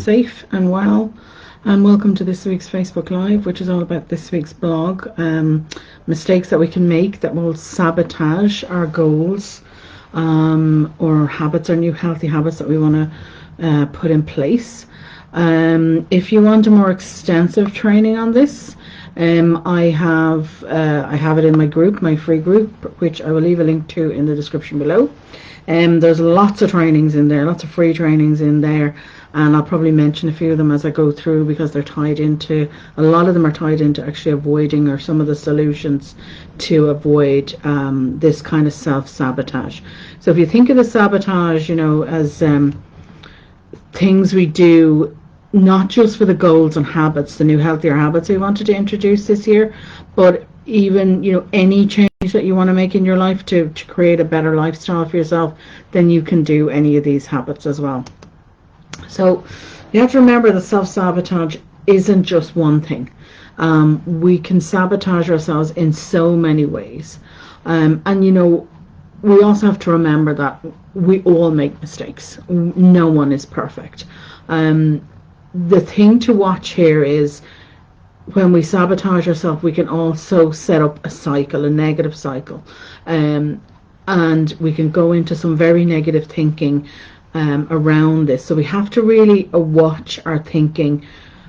safe and well, and welcome to this week's Facebook Live, which is all about this week's blog, mistakes that we can make that will sabotage our goals, or habits, or new healthy habits that we want to put in place. If you want a more extensive training on this, I have it in my group, my free group, which I will leave a link to in the description below. There's lots of trainings in there, lots of free trainings in there, and I'll probably mention a few of them as I go through, because they're tied into, a lot of them are tied into actually avoiding, or some of the solutions to avoid this kind of self-sabotage. So if you think of the sabotage, you know, as things we do not just for the goals and habits, the new healthier habits we wanted to introduce this year, but even, you know, any change that you want to make in your life to create a better lifestyle for yourself, then you can do any of these habits as well. So you have to remember that self-sabotage isn't just one thing. We can sabotage ourselves in so many ways, and you know, we also have to remember that we all make mistakes. No one is perfect. The thing to watch here is, when we sabotage ourselves, we can also set up a cycle, a negative cycle, and we can go into some very negative thinking around this. So we have to really watch our thinking,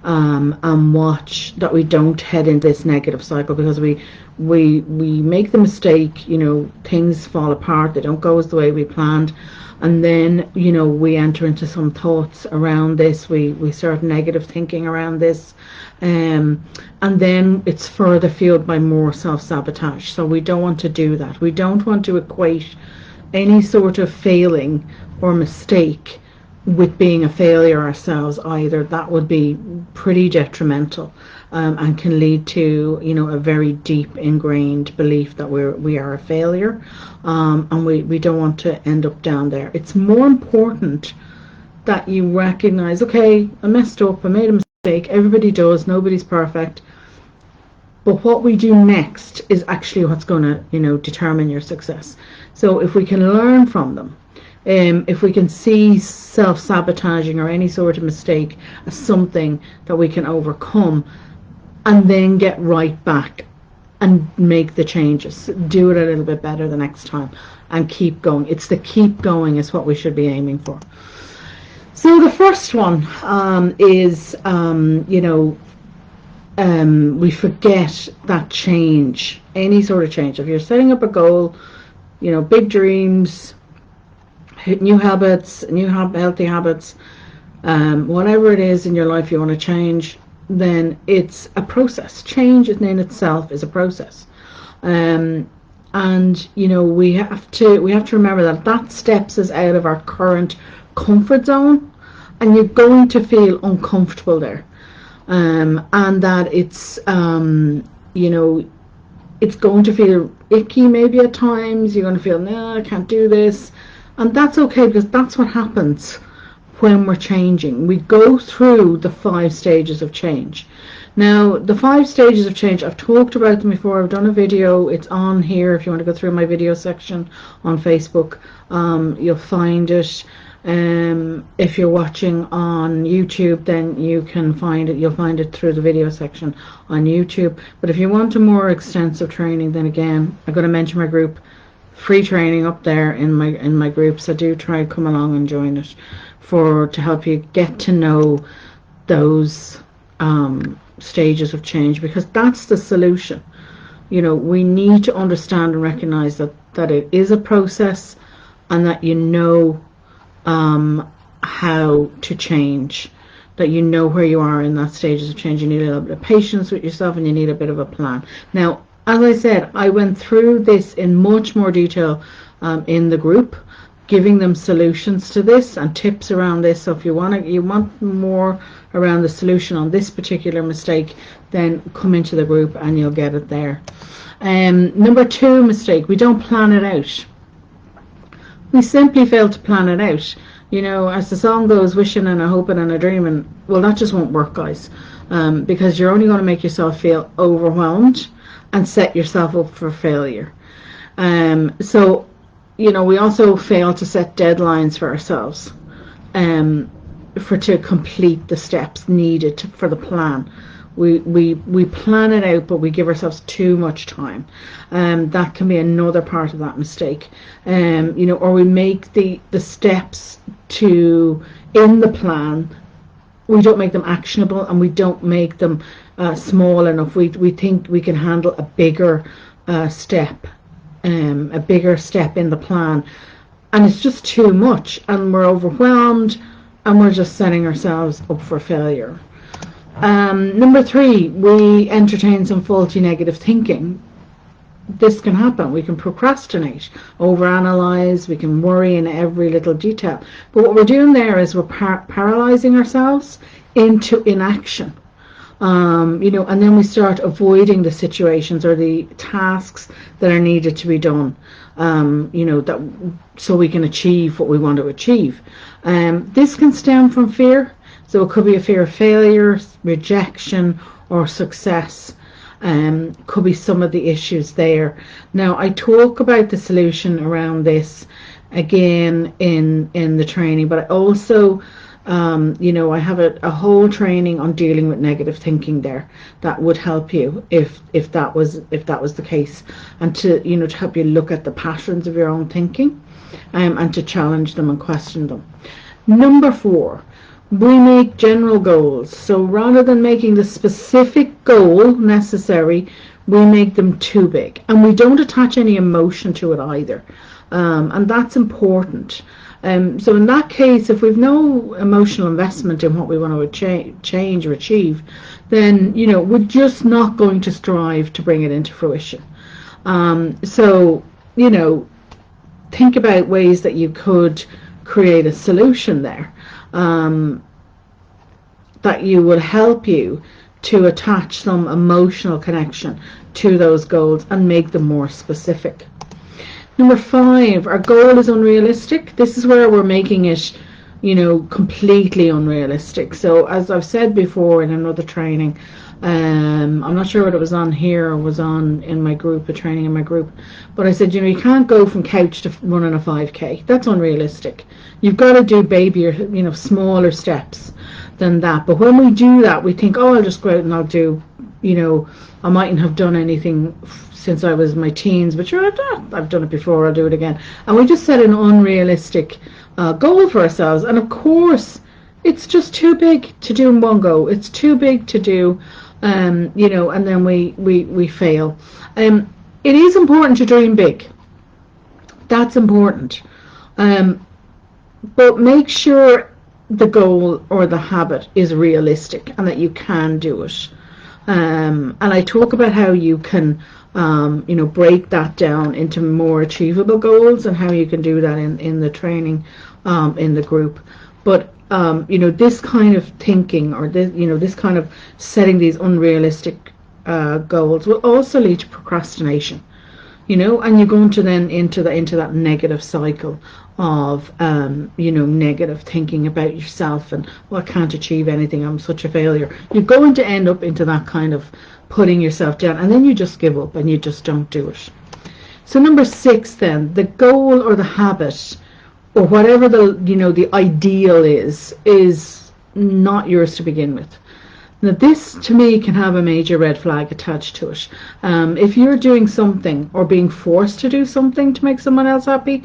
and watch that we don't head into this negative cycle, because we make the mistake, you know, things fall apart, they don't go as the way we planned, and then, you know, we enter into some thoughts around this, we start negative thinking around this, and then it's further fueled by more self-sabotage. So we don't want to do that. We don't want to equate any sort of failing or mistake with being a failure ourselves either. That would be pretty detrimental, and can lead to, you know, a very deep ingrained belief that we are a failure, and we don't want to end up down there. It's more important that you recognize, okay, I messed up, I made a mistake, everybody does, nobody's perfect, but what we do next is actually what's going to, you know, determine your success. So if we can learn from them, if we can see self-sabotaging or any sort of mistake as something that we can overcome, and then get right back and make the changes, do it a little bit better the next time, and keep going. It's the keep going is what we should be aiming for. So the first one is, you know, we forget that change, any sort of change. If you're setting up a goal, you know, big dreams, new habits, new healthy habits, whatever it is in your life you want to change, then it's a process. Change in itself is a process, and you know, we have to remember that steps us out of our current comfort zone, and you're going to feel uncomfortable there, and that it's you know, it's going to feel icky maybe at times. You're going to feel, no, I can't do this. And that's okay, because that's what happens when we're changing. We go through the 5 stages of change. Now, the 5 stages of change, I've talked about them before. I've done a video. It's on here if you want to go through my video section on Facebook. You'll find it. If you're watching on YouTube, then you can find it. You'll find it through the video section on YouTube. But if you want a more extensive training, then again, I'm going to mention my group. Free training up there in my group, so do try come along and join it to help you get to know those stages of change, because that's the solution. You know, we need to understand and recognize that it is a process, and that you know how to change, that you know where you are in that stages of change. You need a little bit of patience with yourself, and you need a bit of a plan. Now, as I said, I went through this in much more detail in the group, giving them solutions to this and tips around this. So if you want more around the solution on this particular mistake, then come into the group and you'll get it there. Number 2 mistake, we don't plan it out. We simply fail to plan it out. You know, as the song goes, wishing and a hoping and a dreaming. Well, that just won't work, guys, because you're only going to make yourself feel overwhelmed and set yourself up for failure. So, you know, we also fail to set deadlines for ourselves. to complete the steps needed for the plan. We plan it out, but we give ourselves too much time. That can be another part of that mistake. Or we make the steps in the plan, we don't make them actionable, and we don't make them small enough. We think we can handle a bigger step in the plan, and it's just too much, and we're overwhelmed, and we're just setting ourselves up for failure. Number 3, we entertain some faulty negative thinking. This can happen. We can procrastinate, overanalyze, we can worry in every little detail. But what we're doing there is we're paralyzing ourselves into inaction. And then we start avoiding the situations or the tasks that are needed to be done, so we can achieve what we want to achieve. This can stem from fear. So it could be a fear of failure, rejection, or success. Could be some of the issues there. Now, I talk about the solution around this again in the training, but I also I have a whole training on dealing with negative thinking there that would help you if that was the case, and to help you look at the patterns of your own thinking, and to challenge them and question them. Number 4, we make general goals. So rather than making the specific goal necessary, we make them too big, and we don't attach any emotion to it either, and that's important. So in that case, if we've no emotional investment in what we want to change or achieve, then we're just not going to strive to bring it into fruition. So think about ways that you could create a solution there, that you will help you to attach some emotional connection to those goals and make them more specific. Number 5, our goal is unrealistic. This is where we're making it, completely unrealistic. So as I've said before in another training, I'm not sure whether it was on here or was on in my group, a training in my group, but I said, you can't go from couch to running a 5K. That's unrealistic. You've got to do babier, smaller steps than that. But when we do that, we think, I'll just go out and I'll do, I mightn't have done anything since I was in my teens, but sure, I've done it before, I'll do it again. And we just set an unrealistic goal for ourselves. And of course, it's just too big to do in one go. It's too big to do, and then we fail. It is important to dream big. That's important. But make sure the goal or the habit is realistic and that you can do it. And I talk about how you can break that down into more achievable goals, and how you can do that in the training, in the group. But this kind of thinking, or this kind of setting these unrealistic goals, will also lead to procrastination. And you're going to then into that negative cycle of negative thinking about yourself, and I can't achieve anything, I'm such a failure. You're going to end up into that kind of putting yourself down, and then you just give up and you just don't do it. So number 6 then, the goal or the habit, or whatever the ideal is not yours to begin with. Now this, to me, can have a major red flag attached to it. If you're doing something or being forced to do something to make someone else happy,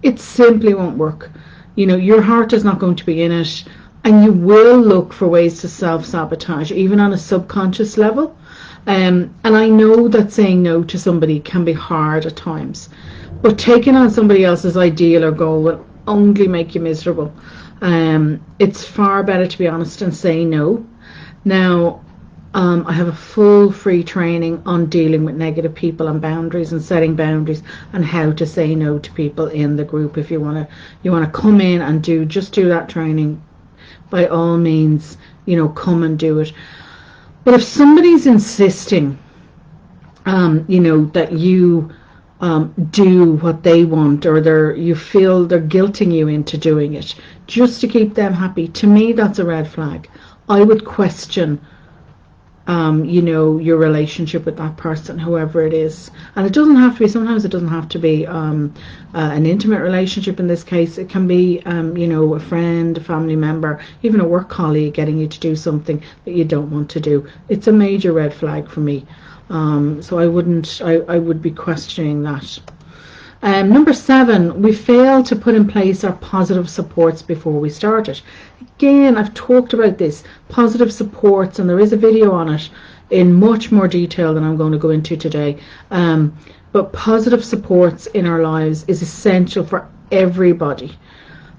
it simply won't work. Your heart is not going to be in it, and you will look for ways to self-sabotage, even on a subconscious level. And I know that saying no to somebody can be hard at times, but taking on somebody else's ideal or goal will only make you miserable. It's far better to be honest and say no. Now, I have a full free training on dealing with negative people and boundaries, and setting boundaries, and how to say no to people in the group. If you want to come in and do that training, by all means, come and do it. But if somebody's insisting, that you do what they want, or you feel they're guilting you into doing it just to keep them happy, to me that's a red flag. I would question you know, your relationship with that person, whoever it is. And it doesn't have to be, sometimes it doesn't have to be an intimate relationship in this case. It can be, you know, a friend, a family member, even a work colleague getting you to do something that you don't want to do. It's a major red flag for me. So I would be questioning that. Number 7, we fail to put in place our positive supports before we start it. Again, I've talked about this, positive supports, and there is a video on it in much more detail than I'm going to go into today. But positive supports in our lives is essential for everybody.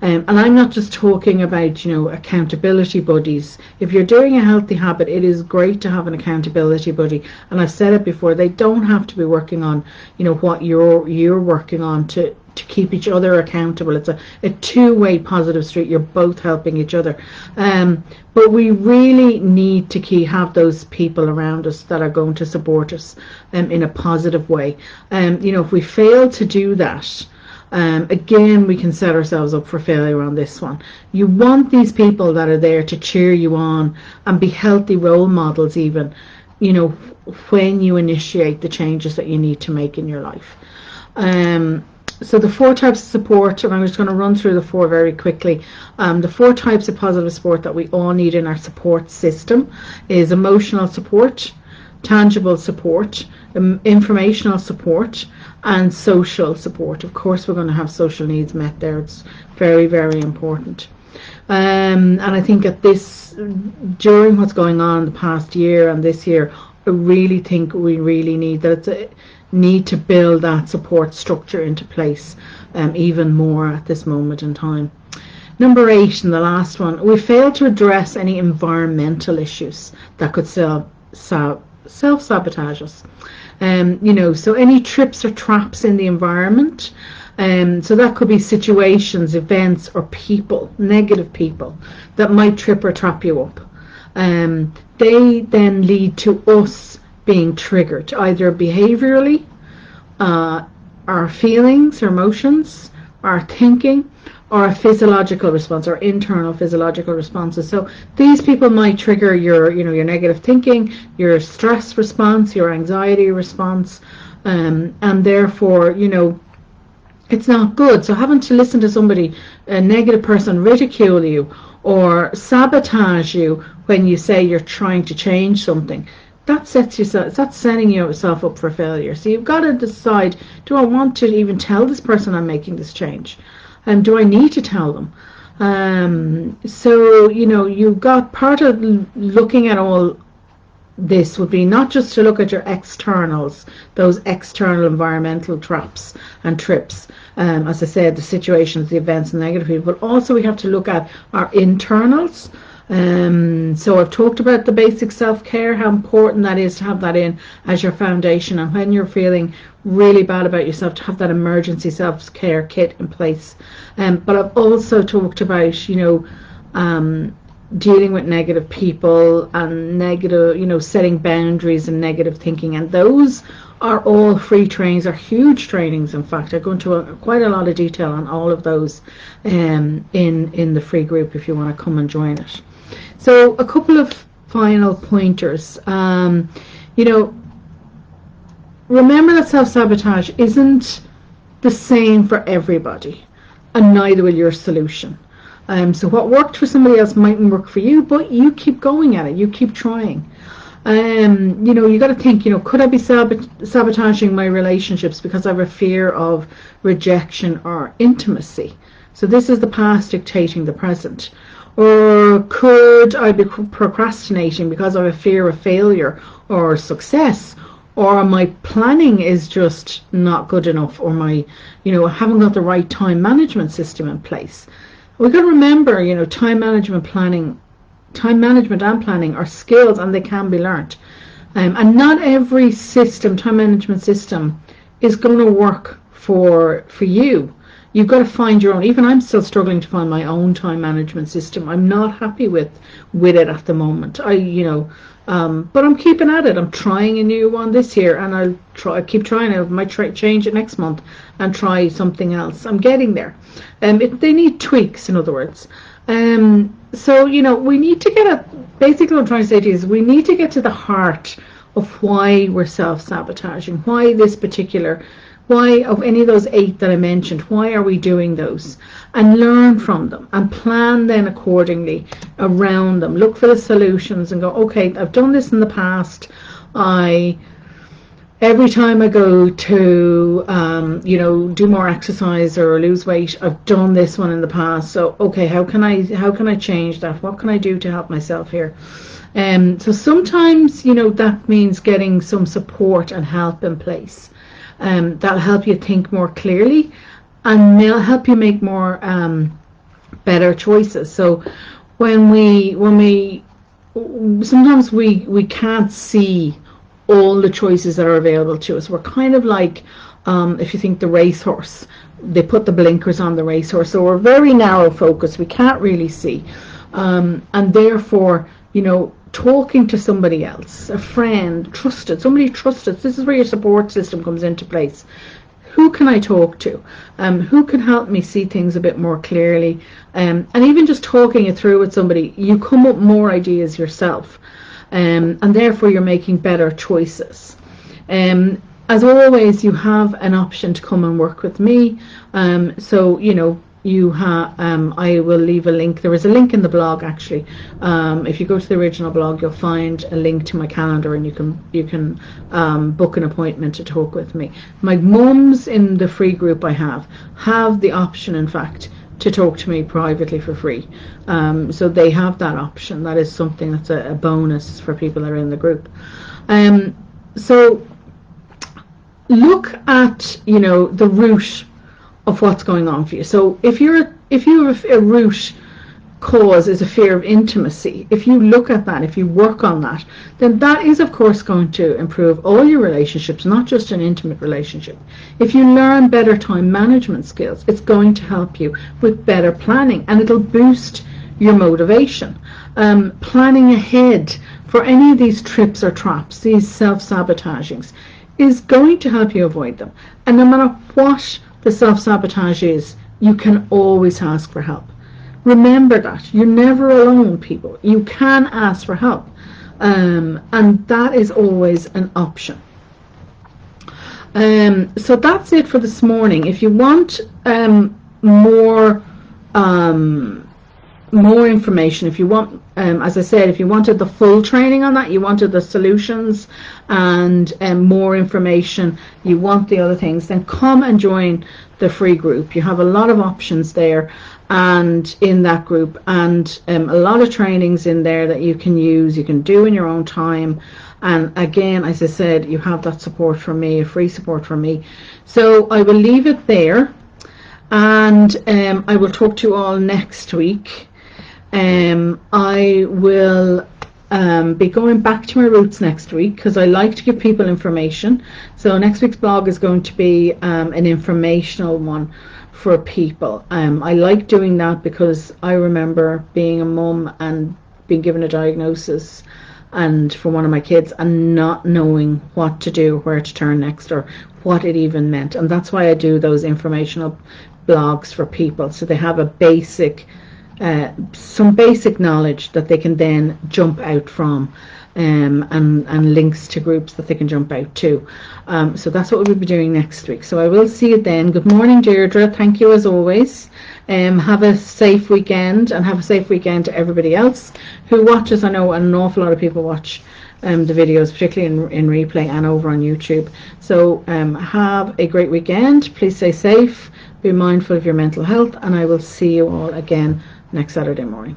And I'm not just talking about, you know, accountability buddies. If you're doing a healthy habit, it is great to have an accountability buddy. And I've said it before, they don't have to be working on, you know, what you're working on to keep each other accountable. It's a two-way positive street. You're both helping each other. But we really need to have those people around us that are going to support us in a positive way. You know, if we fail to do that, again, we can set ourselves up for failure on this one. You want these people that are there to cheer you on and be healthy role models even, you know, when you initiate the changes that you need to make in your life. So the 4 types of support, and I'm just going to run through the 4 very quickly. The 4 types of positive support that we all need in our support system is emotional support, tangible support, informational support, and social support. Of course, we're going to have social needs met there. It's very, very important. And I think during what's going on the past year and this year, I really think we really need to build that support structure into place even more at this moment in time. Number 8, and the last one, we fail to address any environmental issues that could self-sabotage us. You know, so any trips or traps in the environment, so that could be situations, events, or people, negative people that might trip or trap you up. They then lead to us being triggered, either behaviorally, our feelings, our emotions, our thinking, or a physiological response, or internal physiological responses. So these people might trigger your negative thinking, your stress response, your anxiety response, and therefore, you know, it's not good. So having to listen to somebody, a negative person, ridicule you or sabotage you when you say you're trying to change something, that's setting yourself up for failure. So you've got to decide, do I want to even tell this person I'm making this change? And do I need to tell them? So, you know, you've got part of looking at all this would be not just to look at your externals, those external environmental traps and trips, as I said, the situations, the events, and negative people, but also we have to look at our internals. So I've talked about the basic self-care, how important that is to have that in as your foundation, and when you're feeling really bad about yourself, to have that emergency self-care kit in place. But I've also talked about, you know, dealing with negative people and negative, you know, setting boundaries and negative thinking, and those are all free trainings, are huge trainings. In fact, I go into quite a lot of detail on all of those in the free group if you want to come and join it. So a couple of final pointers. You know, remember that self-sabotage isn't the same for everybody, and neither will your solution. So what worked for somebody else mightn't work for you, but you keep going at it, you keep trying. You know, you got to think, you know, could I be sabotaging my relationships because I have a fear of rejection or intimacy? So this is the past dictating the present. Or could I be procrastinating because I have a fear of failure or success? Or my planning is just not good enough, or my, you know, I haven't got the right time management system in place. We've got to remember, you know, time management and planning are skills, and they can be learnt. And not every time management system is going to work for you. You've got to find your own. Even I'm still struggling to find my own time management system. I'm not happy with it at the moment. But I'm keeping at it. I'm trying a new one this year, and I keep trying. I might change it next month and try something else. I'm getting there. They need tweaks, in other words. So, we need to basically what I'm trying to say to you is we need to get to the heart of why we're self-sabotaging, why of any of those 8 that I mentioned, why are we doing those? And learn from them and plan then accordingly around them. Look for the solutions and go, okay, I've done this in the past. Every time I go to, do more exercise or lose weight, I've done this one in the past. So, okay, how can I change that? What can I do to help myself here? So sometimes, that means getting some support and help in place. That'll help you think more clearly and help you make more better choices. So sometimes we can't see all the choices that are available to us. We're kind of like, if you think the racehorse, they put the blinkers on the racehorse, so we're very narrow focused. We can't really see, and therefore, talking to somebody else, a friend, somebody trusted. This is where your support system comes into place. Who can I talk to? Who can help me see things a bit more clearly? And even just talking it through with somebody, you come up with more ideas yourself. And therefore you're making better choices. As always, you have an option to come and work with me. So you have. I will leave a link. There is a link in the blog actually. If you go to the original blog, you'll find a link to my calendar, and you can book an appointment to talk with me. My mums in the free group I have the option, in fact, to talk to me privately for free. So they have that option. That is something that's a bonus for people that are in the group. So look at the root of what's going on for you. So if you have a root cause is a fear of intimacy, if you look at that, if you work on that, then that is of course going to improve all your relationships, not just an intimate relationship. If you learn better time management skills, it's going to help you with better planning, and it'll boost your motivation. Planning ahead for any of these trips or traps, these self-sabotagings, is going to help you avoid them. And no matter what the self-sabotage is, you can always ask for help. Remember that you're never alone, people. You can ask for help, and that is always an option. So that's it for this morning. If you want more information, if you want, as I said, if you wanted the full training on that, you wanted the solutions and more information, you want the other things, then come and join the free group. You have a lot of options there, and in that group, and a lot of trainings in there that you can use, you can do in your own time. And again, as I said, you have that support from me, a free support from me. So I will leave it there, and I will talk to you all next week. I will be going back to my roots next week, because I like to give people information. So next week's blog is going to be an informational one for people. I like doing that because I remember being a mum and being given a diagnosis and for one of my kids, and not knowing what to do, where to turn next, or what it even meant. And that's why I do those informational blogs for people, so they have a some basic knowledge that they can then jump out from, and links to groups that they can jump out to. So that's what we'll be doing next week. So I will see you then. Good morning, Deirdre. Thank you as always. Have a safe weekend, and have a safe weekend to everybody else who watches. I know an awful lot of people watch the videos, particularly in replay and over on YouTube. So have a great weekend. Please stay safe, be mindful of your mental health, and I will see you all again next Saturday morning.